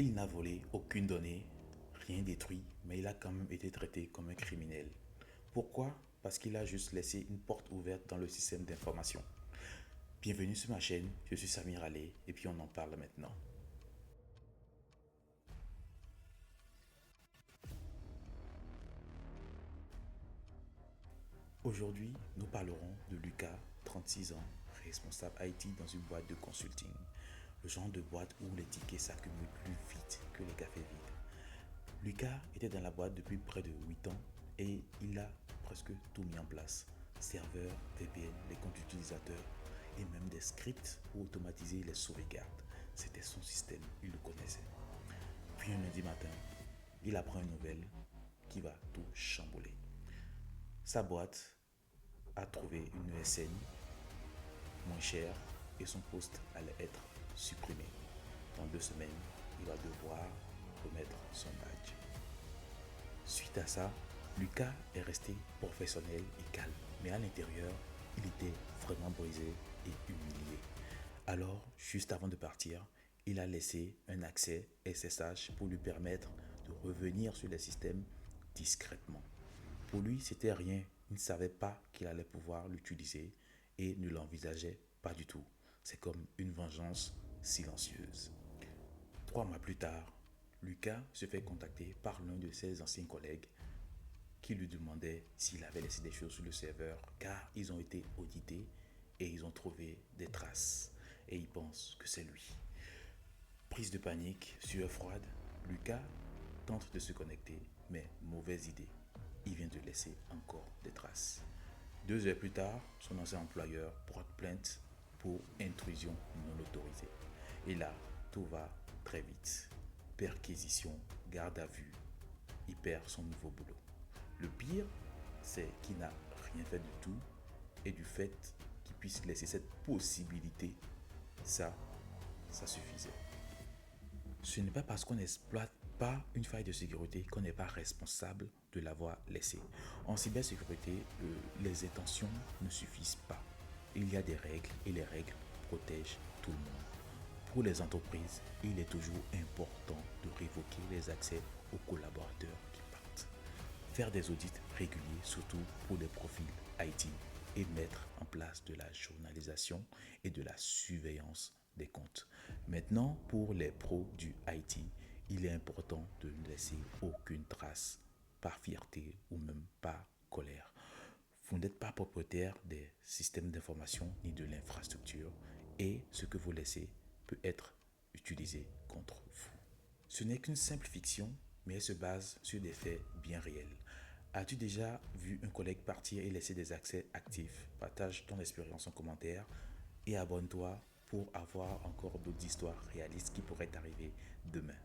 Il n'a volé aucune donnée, rien détruit, mais il a quand même été traité comme un criminel. Pourquoi? Parce qu'il a juste laissé une porte ouverte dans le système d'information. Bienvenue sur ma chaîne, je suis Samir Allé et puis on en parle maintenant. Aujourd'hui, nous parlerons de Lucas, 36 ans, responsable IT dans une boîte de consulting. Le genre de boîte où les tickets s'accumulent plus vite que les cafés vides. Lucas était dans la boîte depuis près de 8 ans et il a presque tout mis en place. Serveur, VPN, les comptes utilisateurs et même des scripts pour automatiser les sauvegardes. C'était son système, il le connaissait. Puis un lundi matin, il apprend une nouvelle qui va tout chambouler. Sa boîte a trouvé une ESN moins chère et son poste allait être supprimé. Dans 2 semaines, il va devoir remettre son badge. Suite à ça, Lucas est resté professionnel et calme, mais à l'intérieur, il était vraiment brisé et humilié. Alors, juste avant de partir, il a laissé un accès SSH pour lui permettre de revenir sur les systèmes discrètement. Pour lui, c'était rien. Il ne savait pas qu'il allait pouvoir l'utiliser et ne l'envisageait pas du tout. C'est comme une vengeance silencieuse. 3 mois plus tard, Lucas se fait contacter par l'un de ses anciens collègues qui lui demandait s'il avait laissé des choses sur le serveur car ils ont été audités et ils ont trouvé des traces et ils pensent que c'est lui. Prise de panique, sueur froide, Lucas tente de se connecter mais mauvaise idée. Il vient de laisser encore des traces. 2 heures plus tard, son ancien employeur porte plainte pour intrusion non autorisée. Et là, tout va très vite. Perquisition, garde à vue, il perd son nouveau boulot. Le pire, c'est qu'il n'a rien fait du tout et du fait qu'il puisse laisser cette possibilité, ça suffisait. Ce n'est pas parce qu'on n'exploite pas une faille de sécurité qu'on n'est pas responsable de l'avoir laissée. En cybersécurité, les intentions ne suffisent pas. Il y a des règles et les règles protègent tout le monde. Pour les entreprises, il est toujours important de révoquer les accès aux collaborateurs qui partent. Faire des audits réguliers, surtout pour les profils IT, et mettre en place de la journalisation et de la surveillance des comptes. Maintenant, pour les pros du IT, il est important de ne laisser aucune trace, par fierté ou même par colère. Vous n'êtes pas propriétaire des systèmes d'information ni de l'infrastructure et ce que vous laissez peut être utilisé contre vous. Ce n'est qu'une simple fiction, mais elle se base sur des faits bien réels. As-tu déjà vu un collègue partir et laisser des accès actifs? Partage ton expérience en commentaire et abonne-toi pour avoir encore d'autres histoires réalistes qui pourraient arriver demain.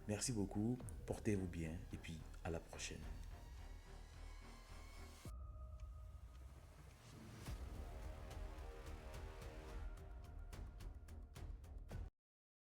Merci beaucoup, portez-vous bien et puis à la prochaine.